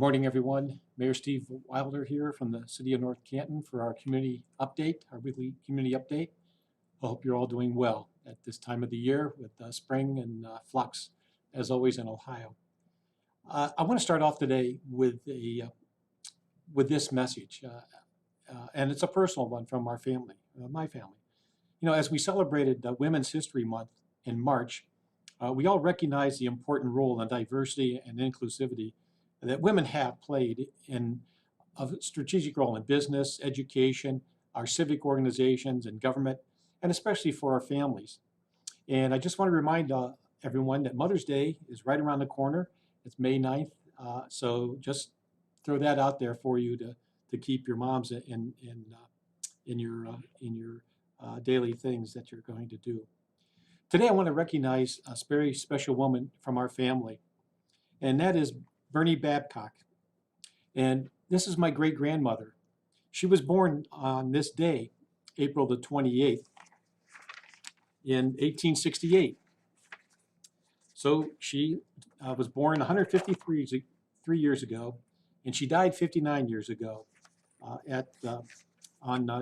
morning, everyone. Mayor Steve Wilder here from the City of North Canton for our community update, our weekly community update. I hope you're all doing well at this time of the year with spring and flux, as always in Ohio. I want to start off today with this message, and it's a personal one from our family, my family. You know, as we celebrated Women's History Month in March, we all recognize the important role in diversity and inclusivity that women have played in a strategic role in business, education, our civic organizations and government, and especially for our families. And I just want to remind everyone that Mother's Day is right around the corner. It's May 9th. So just throw that out there for you to keep your moms in your daily things that you're going to do. Today I want to recognize a very special woman from our family, and that is Bernie Babcock. And this is my great-grandmother. She was born on this day, April the 28th, in 1868. So she was born 153 years ago, and she died 59 years ago on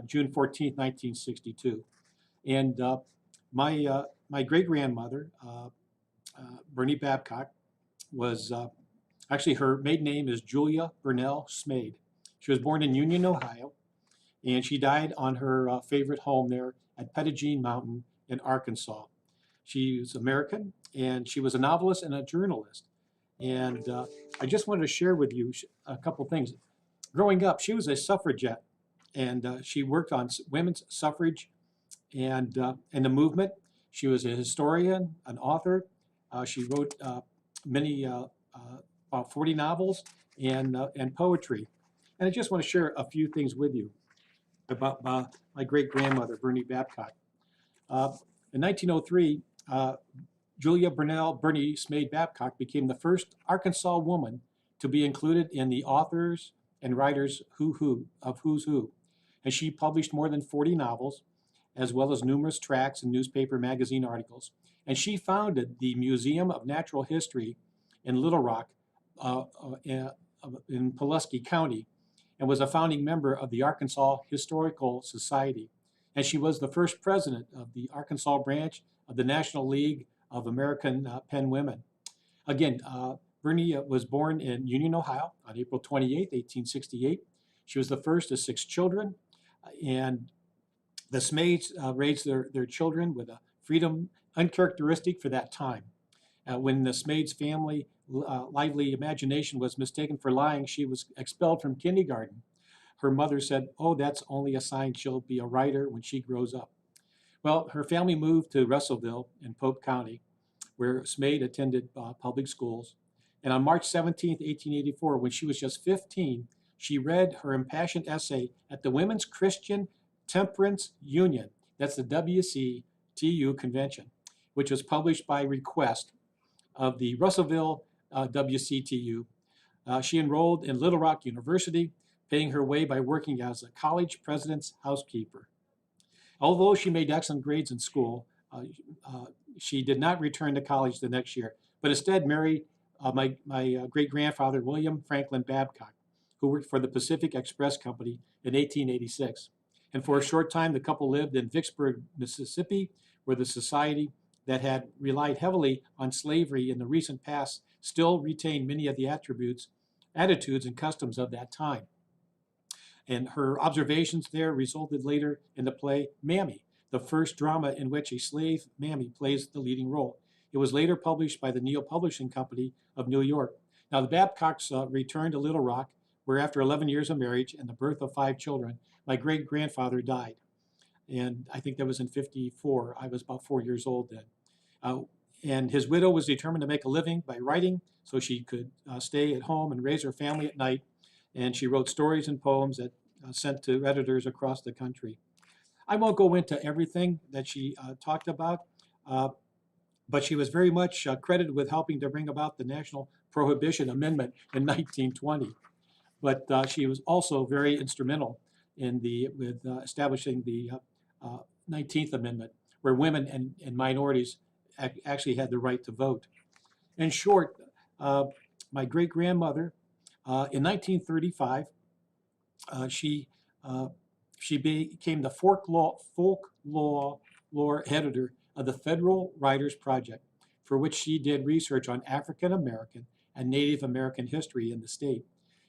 June 14th, 1962. And my great-grandmother, Bernie Babcock, was actually, her maiden name is Julia Burnell Smade. She was born in Union, Ohio, and she died on her favorite home there at Pettigene Mountain in Arkansas. She was American, and she was a novelist and a journalist. And I just wanted to share with you a couple things. Growing up, she was a suffragette, and she worked on women's suffrage and the movement. She was a historian, an author. She wrote many about 40 novels and poetry. And I just want to share a few things with you about my great-grandmother, Bernie Babcock. In 1903, Julia Bernie Smade Babcock became the first Arkansas woman to be included in the authors and writers of Who's Who. And she published more than 40 novels, as well as numerous tracts and newspaper magazine articles. And she founded the Museum of Natural History in Little Rock, in Pulaski County, and was a founding member of the Arkansas Historical Society. And she was the first president of the Arkansas branch of the National League of American Pen Women. Again, Bernie was born in Union, Ohio on April 28, 1868. She was the first of 6 children, and the Smades raised their children with a freedom uncharacteristic for that time. When the Smades family lively imagination was mistaken for lying, she was expelled from kindergarten. Her mother said, "Oh, that's only a sign she'll be a writer when she grows up." Well, her family moved to Russellville in Pope County, where Smade attended public schools. And on March 17, 1884, when she was just 15, she read her impassioned essay at the Women's Christian Temperance Union, that's the WCTU convention, which was published by request of the Russellville WCTU. She enrolled in Little Rock University, paying her way by working as a college president's housekeeper. Although she made excellent grades in school, she did not return to college the next year, but instead married my great-grandfather, William Franklin Babcock, who worked for the Pacific Express Company in 1886. And for a short time, the couple lived in Vicksburg, Mississippi, where the society that had relied heavily on slavery in the recent past still retained many of the attitudes, and customs of that time. And her observations there resulted later in the play Mammy, the first drama in which a slave mammy plays the leading role. It was later published by the Neal Publishing Company of New York. Now, the Babcocks returned to Little Rock, where after 11 years of marriage and the birth of 5 children, my great-grandfather died. And I think that was in 54. I was about 4 years old then. And his widow was determined to make a living by writing so she could stay at home and raise her family at night. And she wrote stories and poems that sent to editors across the country. I won't go into everything that she talked about, but she was very much credited with helping to bring about the National Prohibition Amendment in 1920. But she was also very instrumental in with establishing the 19th Amendment, where women and minorities actually had the right to vote. In short, my great-grandmother In 1935, uh, she uh, she became the folklore editor of the Federal Writers Project, for which she did research on African American and Native American history in the state.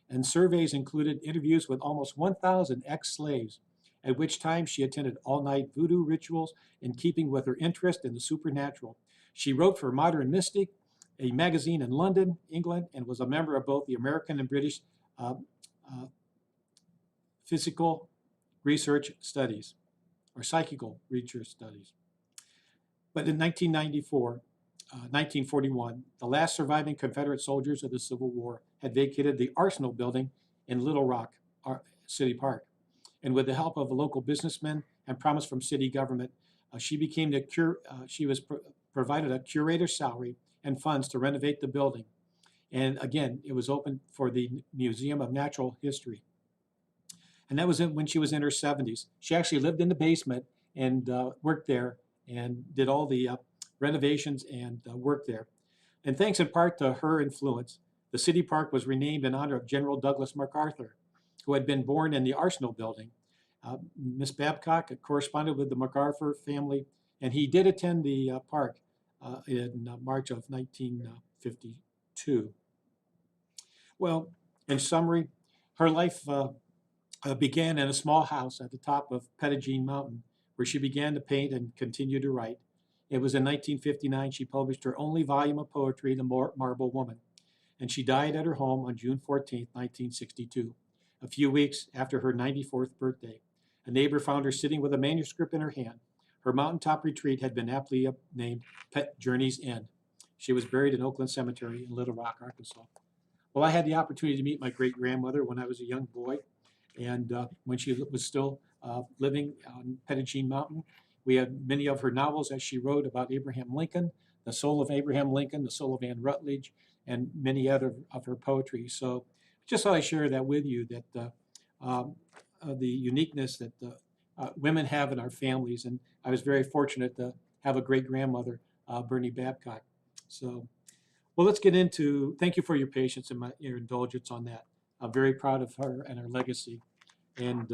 And surveys included interviews with almost 1,000 ex-slaves, at which time she attended all-night voodoo rituals in keeping with her interest in the supernatural. She wrote for Modern Mystic, a magazine in London, England, and was a member of both the American and British uh, uh, physical research studies, or psychical research studies. But in 1941, the last surviving Confederate soldiers of the Civil War had vacated the Arsenal building in Little Rock City Park. And with the help of a local businessman and promise from city government, she was provided a curator's salary and funds to renovate the building. And again, it was open for the Museum of Natural History. And that was when she was in her 70s. She actually lived in the basement and worked there and did all the renovations and work there. And thanks in part to her influence, the city park was renamed in honor of General Douglas MacArthur, who had been born in the Arsenal building. Miss Babcock corresponded with the MacArthur family, and he did attend the park in March of 1952. Well, in summary, her life began in a small house at the top of Pettigene Mountain, where she began to paint and continued to write. It was in 1959 she published her only volume of poetry, The Marble Woman, and she died at her home on June 14, 1962, a few weeks after her 94th birthday. A neighbor found her sitting with a manuscript in her hand. Her mountaintop retreat had been aptly named Pet Journey's End. She was buried in Oakland Cemetery in Little Rock, Arkansas. Well, I had the opportunity to meet my great-grandmother when I was a young boy, and when she was still living on Pettigene Mountain. We had many of her novels that she wrote about Abraham Lincoln, The Soul of Abraham Lincoln, The Soul of Anne Rutledge, and many other of her poetry. So just thought I'd share that with you, that the uniqueness that women have in our families. And I was very fortunate to have a great-grandmother, Bernie Babcock. So, well, let's get into, thank you for your patience and your indulgence on that. I'm very proud of her and her legacy. And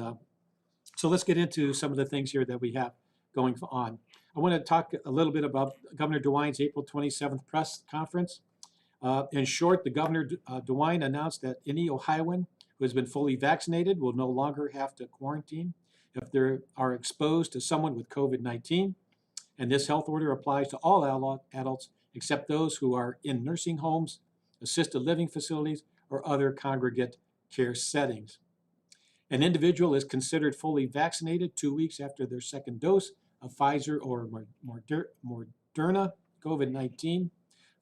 so let's get into some of the things here that we have going on. I want to talk a little bit about Governor DeWine's April 27th press conference. In short, the Governor DeWine announced that any Ohioan who has been fully vaccinated will no longer have to quarantine if they are exposed to someone with COVID-19. And this health order applies to all adults except those who are in nursing homes, assisted living facilities, or other congregate care settings. An individual is considered fully vaccinated 2 weeks after their second dose of Pfizer or Moderna COVID-19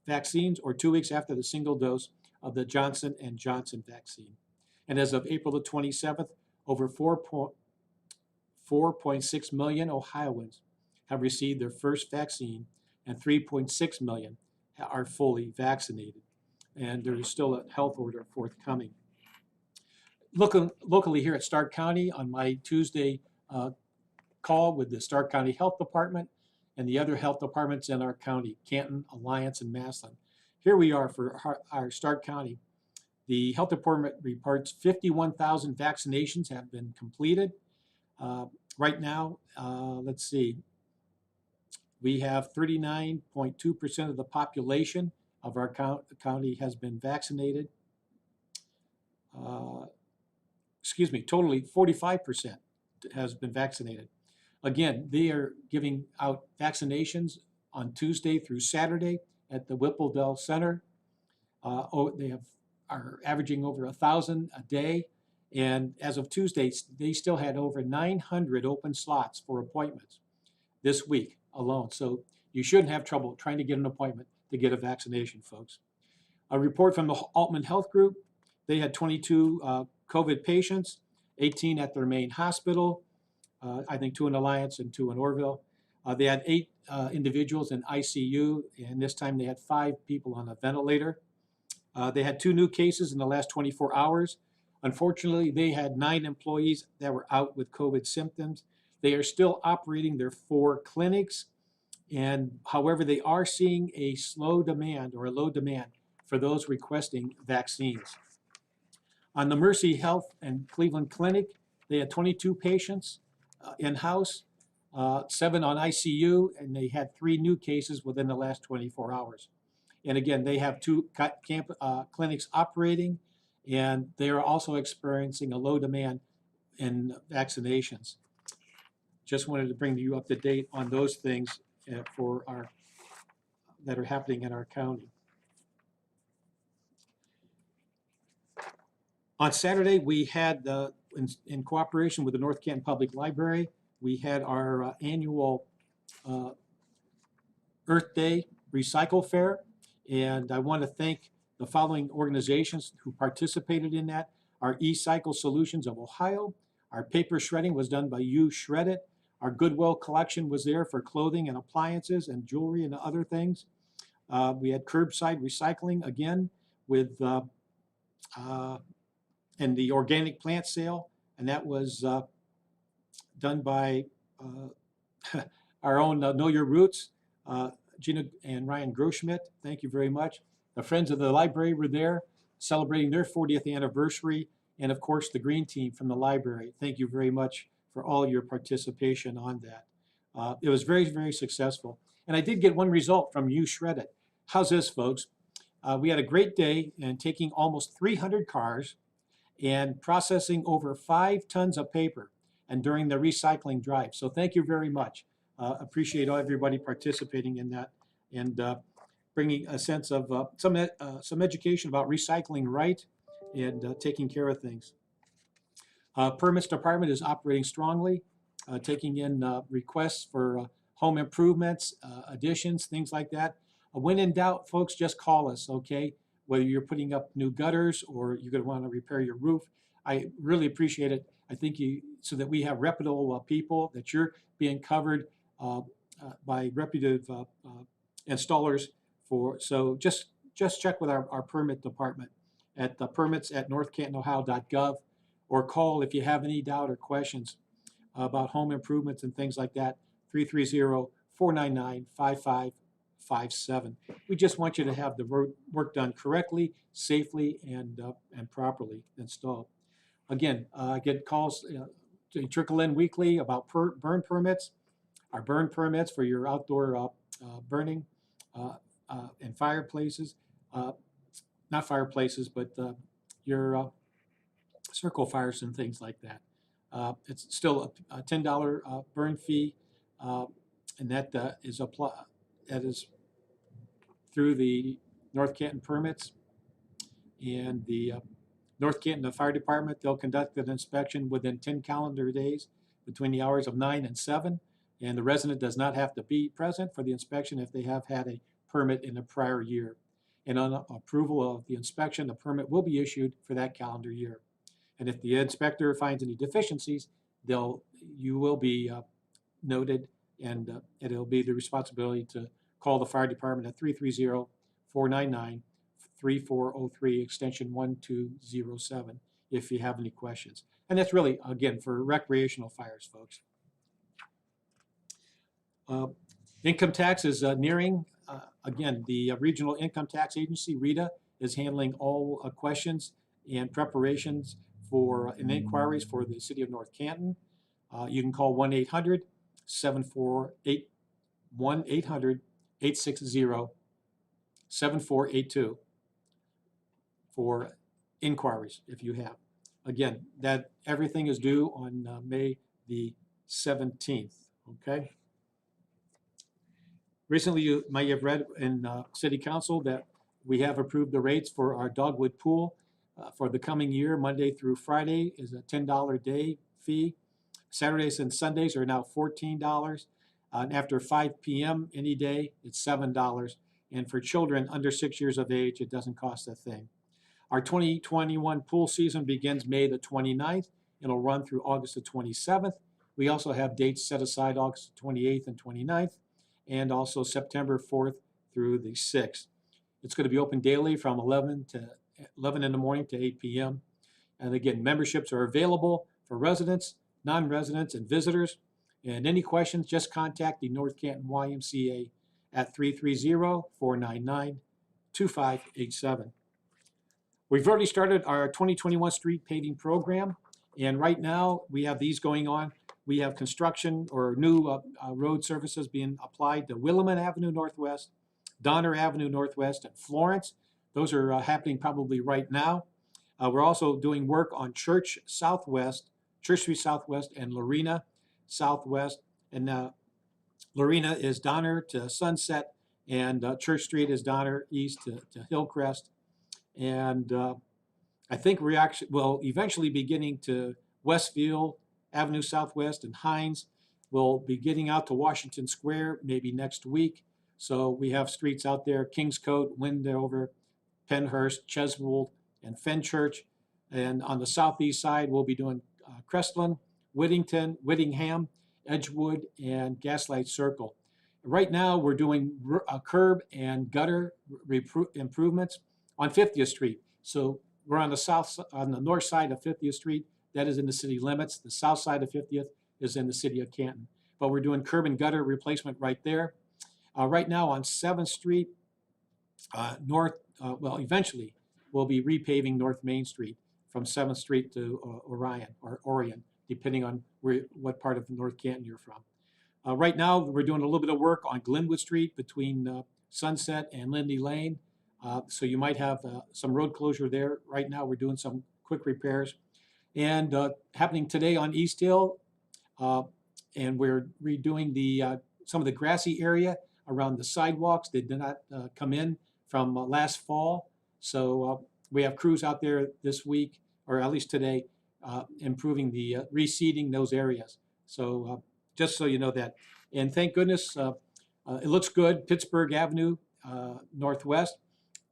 vaccines, or 2 weeks after the single dose of the Johnson & Johnson vaccine. And as of April the 27th, over 4.6 million Ohioans have received their first vaccine, and 3.6 million are fully vaccinated. And there is still a health order forthcoming. Locally here at Stark County, on my Tuesday call with the Stark County Health Department and the other health departments in our county, Canton, Alliance, and Massillon. Here we are for our Stark County. The health department reports 51,000 vaccinations have been completed. Right now, let's see, we have 39.2% of the population of our county has been vaccinated. Totally 45% has been vaccinated. Again, they are giving out vaccinations on Tuesday through Saturday at the Whippledale Center. They are averaging over 1,000 a day. And as of Tuesday, they still had over 900 open slots for appointments this week alone. So you shouldn't have trouble trying to get an appointment to get a vaccination, folks. A report from the Altman Health Group, they had 22 COVID patients, 18 at their main hospital, I think 2 in Alliance and 2 in Orville. They had 8 individuals in ICU, and this time they had 5 people on a ventilator. They had 2 new cases in the last 24 hours. Unfortunately, they had 9 employees that were out with COVID symptoms. They are still operating their 4 clinics, and however, they are seeing a slow demand or a low demand for those requesting vaccines. On the Mercy Health and Cleveland Clinic, they had 22 patients in-house, 7 on ICU, and they had 3 new cases within the last 24 hours. And again, they have 2 clinics operating, and they are also experiencing a low demand in vaccinations. Just wanted to bring you up to date on those things that are happening in our county. On Saturday, we had, in cooperation with the North Canton Public Library, we had our annual Earth Day Recycle Fair. And I want to thank the following organizations who participated in that. Our eCycle Solutions of Ohio. Our paper shredding was done by You Shred It. Our Goodwill collection was there for clothing and appliances and jewelry and other things. We had curbside recycling again with and the organic plant sale, and that was done by our own Know Your Roots, Gina and Ryan Groschmidt. Thank you very much. The Friends of the Library were there celebrating their 40th anniversary, and of course the Green Team from the library. Thank you very much for all your participation on that. It was very, very successful. And I did get one result from You Shred It. How's this, folks? We had a great day and taking almost 300 cars and processing over 5 tons of paper and during the recycling drive. So thank you very much. Appreciate everybody participating in that and bringing a sense of some education about recycling right and taking care of things. Permits department is operating strongly, taking in requests for home improvements, additions, things like that. When in doubt, folks, just call us, okay? Whether you're putting up new gutters or you're going to want to repair your roof. I really appreciate it. I think so that we have reputable people, that you're being covered by reputable installers. So just check with our permit department at permits@northcantanohio.gov, or call if you have any doubt or questions about home improvements and things like that, 330-499-5557. We just want you to have the work done correctly, safely, and properly installed. Again, I get calls to trickle in weekly about burn permits, our burn permits for your outdoor burning and fireplaces, not fireplaces, but your circle fires and things like that. It's still a $10 burn fee, and that is through the North Canton permits and the North Canton Fire Department. They'll conduct an inspection within 10 calendar days between the hours of 9 and 7, and the resident does not have to be present for the inspection if they have had a permit in the prior year. And on approval of the inspection, the permit will be issued for that calendar year. And if the inspector finds any deficiencies, you will be noted, and it'll be the responsibility to call the fire department at 330-499-3403, extension 1207, if you have any questions. And that's really, again, for recreational fires, folks. Income tax is nearing. Again, the Regional Income Tax Agency, RETA, is handling all questions and preparations and inquiries for the city of North Canton. You can call 1-800-860-7482 for inquiries if you have. Again, that everything is due on May the 17th, okay? Recently, you might have read in City Council that we have approved the rates for our Dogwood Pool for the coming year. Monday through Friday is a $10 day fee. Saturdays and Sundays are now $14. And after 5 p.m. any day, it's $7. And for children under 6 years of age, it doesn't cost a thing. Our 2021 pool season begins May the 29th. It'll run through August the 27th. We also have dates set aside August 28th and 29th, and also September 4th through the 6th. It's going to be open daily from 11 in the morning to 8 p.m. And again, memberships are available for residents, non-residents, and visitors. And any questions, just contact the North Canton YMCA at 330-499-2587. We've already started our 2021 street paving program, and right now we have these going on. We have construction or new road surfaces being applied to Willamette Avenue Northwest, Donner Avenue Northwest, and Florence. Those are happening probably right now. We're also doing work on Church Street Southwest, and Lorena Southwest. And Lorena is Donner to Sunset, and Church Street is Donner East to Hillcrest. And I think we actually will eventually be getting to Westfield Avenue Southwest and Hines. We'll be getting out to Washington Square maybe next week. So we have streets out there: Kingscote, Wendover, Pennhurst, Cheswold, and Fenchurch. And on the southeast side, we'll be doing Crestland, Whittingham, Edgewood, and Gaslight Circle. Right now, we're doing curb and gutter improvements on 50th Street. So we're on the north side of 50th Street. That is in the city limits. The south side of 50th is in the city of Canton. But we're doing curb and gutter replacement right there. Right now on 7th Street, eventually we'll be repaving North Main Street from 7th Street to Orion, depending on what part of North Canton you're from. Right now, we're doing a little bit of work on Glenwood Street between Sunset and Lindy Lane. So you might have some road closure there. Right now, we're doing some quick repairs. And happening today on East Hill, and we're redoing some of the grassy area around the sidewalks. They did not come in from last fall. So we have crews out there this week, or at least today, improving the reseeding those areas. So just so you know that. And thank goodness, it looks good. Pittsburgh Avenue Northwest,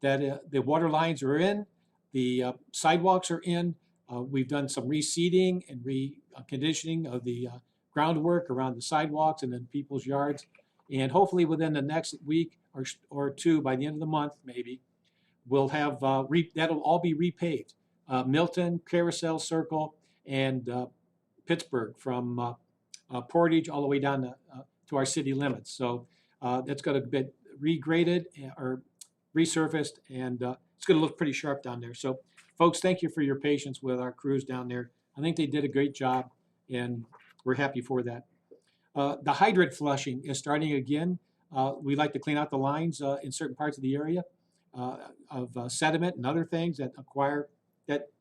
that the water lines are in, the sidewalks are in. We've done some reseeding and reconditioning of the groundwork around the sidewalks and in people's yards. And hopefully within the next week or two, by the end of the month maybe, we'll have, that'll all be repaved. Milton, Carousel Circle, and Pittsburgh, from Portage all the way down to our city limits. So that's got to be regraded or resurfaced, and it's going to look pretty sharp down there. So folks, thank you for your patience with our crews down there. I think they did a great job, and we're happy for that. The hydrant flushing is starting again. We like to clean out the lines in certain parts of the area of sediment and other things that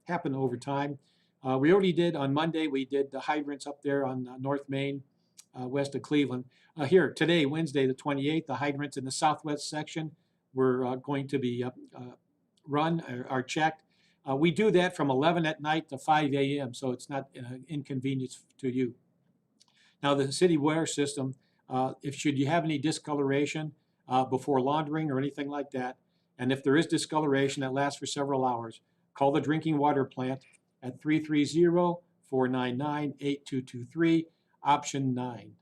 happen over time. We already did on Monday. We did the hydrants up there on North Main, west of Cleveland. Here today, Wednesday the 28th, the hydrants in the southwest section were going to be run or checked. We do that from 11 at night to 5 a.m., so it's not an inconvenience to you. Now, the city water system, should you have any discoloration before laundering or anything like that, and if there is discoloration that lasts for several hours, call the drinking water plant at 330-499-8223, option 9,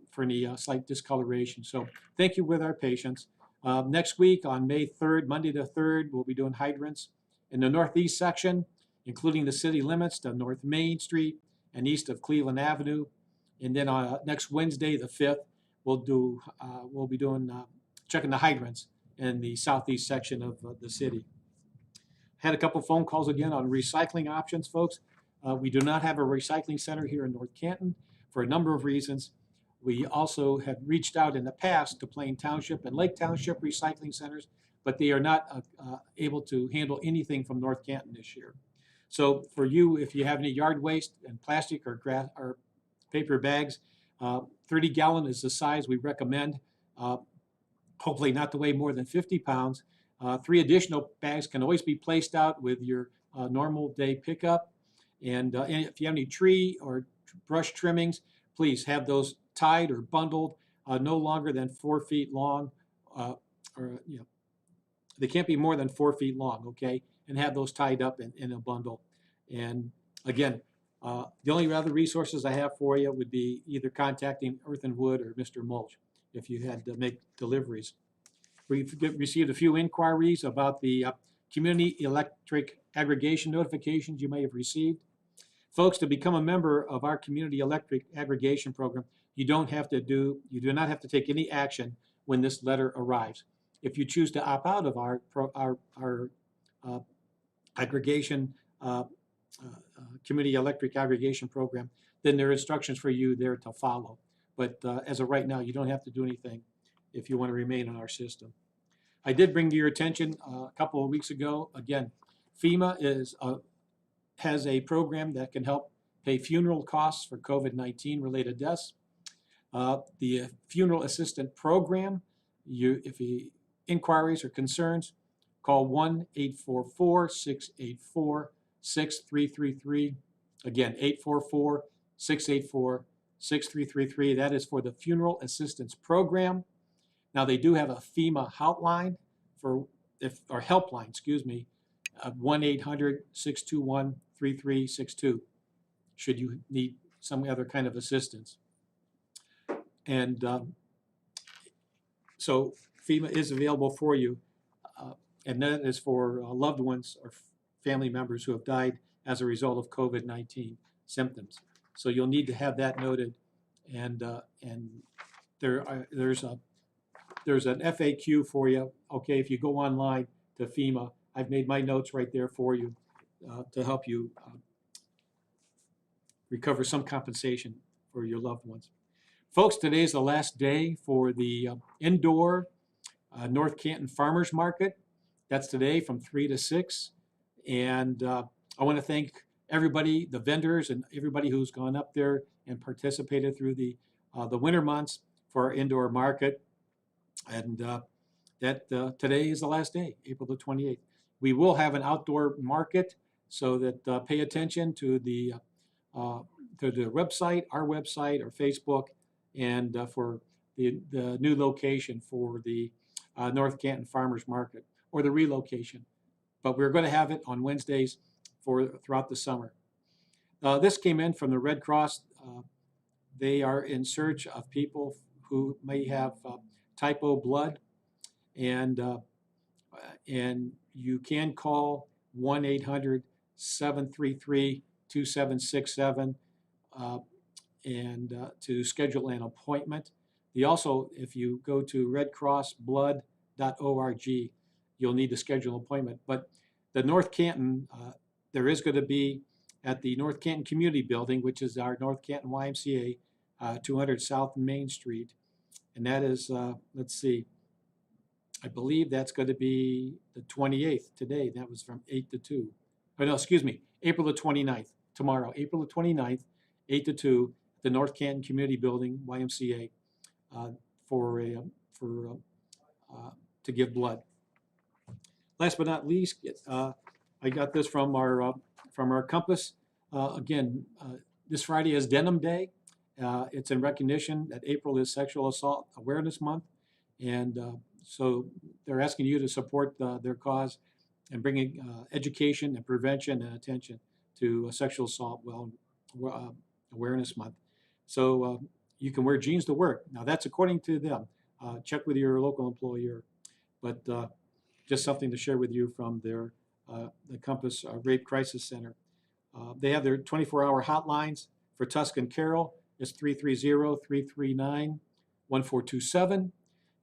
for any slight discoloration. So thank you with our patience. Next week on May 3rd, Monday the 3rd, we'll be doing hydrants in the northeast section, including the city limits to North Main Street and east of Cleveland Avenue. And then next Wednesday the 5th, we'll be doing checking the hydrants in the southeast section of the city. Had a couple phone calls again on recycling options, folks. We do not have a recycling center here in North Canton for a number of reasons. We also have reached out in the past to Plain Township and Lake Township recycling centers, but they are not able to handle anything from North Canton this year. So for you, if you have any yard waste and plastic or paper bags, 30-gallon is the size we recommend. Hopefully not to weigh more than 50 pounds. 3 additional bags can always be placed out with your normal day pickup. And if you have any tree or brush trimmings, please have those tied or bundled, no longer than 4 feet long, they can't be more than 4 feet long, okay? And have those tied up in a bundle. And again, the only other resources I have for you would be either contacting Earth and Wood or Mr. Mulch if you had to make deliveries. We've received a few inquiries about the community electric aggregation notifications you may have received. Folks, to become a member of our community electric aggregation program, you do not have to take any action when this letter arrives. If you choose to opt out of our aggregation, community electric aggregation program, then there are instructions for you there to follow. But as of right now, you don't have to do anything if you want to remain on our system. I did bring to your attention a couple of weeks ago, again, FEMA has a program that can help pay funeral costs for COVID-19 related deaths. The Funeral Assistant Program, if you inquiries or concerns, call 1-844-684-6333. Again, 844-684-6333. That is for the Funeral Assistance Program. Now they do have a FEMA hotline or helpline, 1-800-621-3362, should you need some other kind of assistance. And so FEMA is available for you, and that is for loved ones or family members who have died as a result of COVID-19 symptoms. So you'll need to have that noted, and there's an FAQ for you. Okay, if you go online to FEMA, I've made my notes right there for you to help you recover some compensation for your loved ones. Folks, today is the last day for the indoor North Canton Farmers Market. That's today from 3 to 6. And I want to thank everybody, the vendors and everybody who's gone up there and participated through the winter months for our indoor market. And today is the last day, April the 28th. We will have an outdoor market, so that pay attention to the website, our website, or Facebook, and for the new location for the North Canton Farmers Market, or the relocation. But we're going to have it on Wednesdays throughout the summer. This came in from the Red Cross. They are in search of people who may have type O blood, and you can call 1-800-733-2767 to schedule an appointment. Also, if you go to redcrossblood.org, you'll need to schedule an appointment. But the North Canton, there is going to be at the North Canton Community Building, which is our North Canton YMCA, 200 South Main Street. And that is, let's see, I believe that's going to be the 28th today. That was from 8 to 2. Oh, no, excuse me, April the 29th, tomorrow, April the 29th, 8 to 2, the North Canton Community Building, YMCA, to give blood. Last but not least, I got this from our compass. Again, this Friday is Denim Day. It's in recognition that April is Sexual Assault Awareness Month, and so they're asking you to support their cause and bringing education and prevention and attention to Sexual Assault Awareness Month. So you can wear jeans to work. Now that's according to them. Check with your local employer, but just something to share with you from the Compass Rape Crisis Center. They have their 24-hour hotlines for Tuscan Carroll. It's 330-339-1427.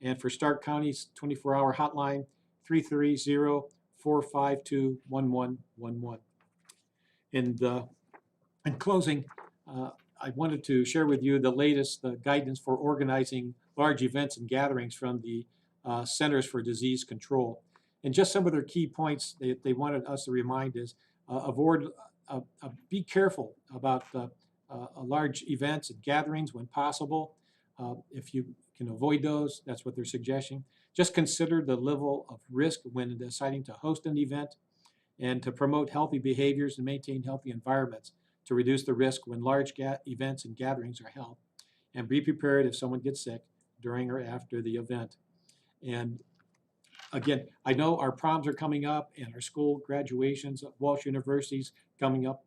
And for Stark County's 24-hour hotline, 330-452-1111. And in closing, I wanted to share with you the latest guidance for organizing large events and gatherings from the Centers for Disease Control. And just some of their key points they wanted us to remind is be careful about large events and gatherings when possible. If you can avoid those, that's what they're suggesting. Just consider the level of risk when deciding to host an event, and to promote healthy behaviors and maintain healthy environments to reduce the risk when large events and gatherings are held. And be prepared if someone gets sick during or after the event. And again, I know our proms are coming up and our school graduations at Walsh University's coming up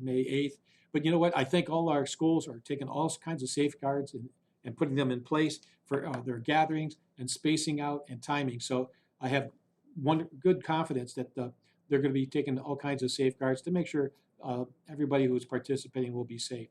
May 8th. But you know what? I think all our schools are taking all kinds of safeguards and putting them in place for their gatherings and spacing out and timing. So I have good confidence that they're going to be taking all kinds of safeguards to make sure everybody who is participating will be safe.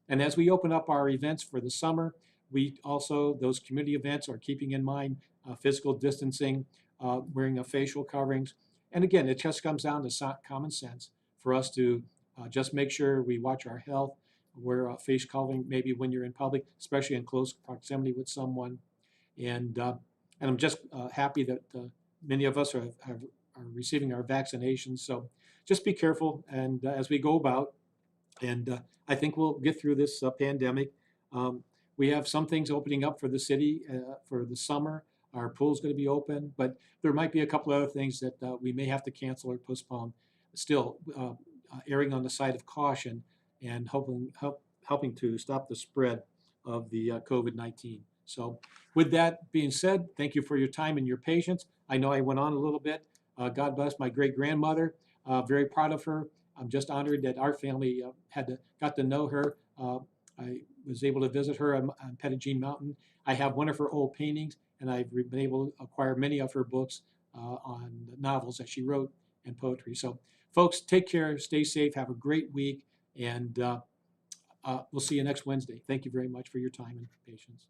And as we open up our events for the summer, we also, those community events, are keeping in mind physical distancing, wearing facial coverings, And again, it just comes down to common sense for us to just make sure we watch our health, wear a face covering maybe when you're in public, especially in close proximity with someone. And I'm just happy that many of us are receiving our vaccinations. So just be careful and as we go about. And I think we'll get through this pandemic. Um, we have some things opening up for the city for the summer. Our pool's going to be open, but there might be a couple other things that we may have to cancel or postpone. Still, erring on the side of caution and helping to stop the spread of the COVID-19. So with that being said, thank you for your time and your patience. I know I went on a little bit. God bless my great-grandmother. Very proud of her. I'm just honored that our family got to know her. I was able to visit her on Pettigene Mountain. I have one of her old paintings, and I've been able to acquire many of her books on the novels that she wrote and poetry. So, folks, take care, stay safe, have a great week, and we'll see you next Wednesday. Thank you very much for your time and patience.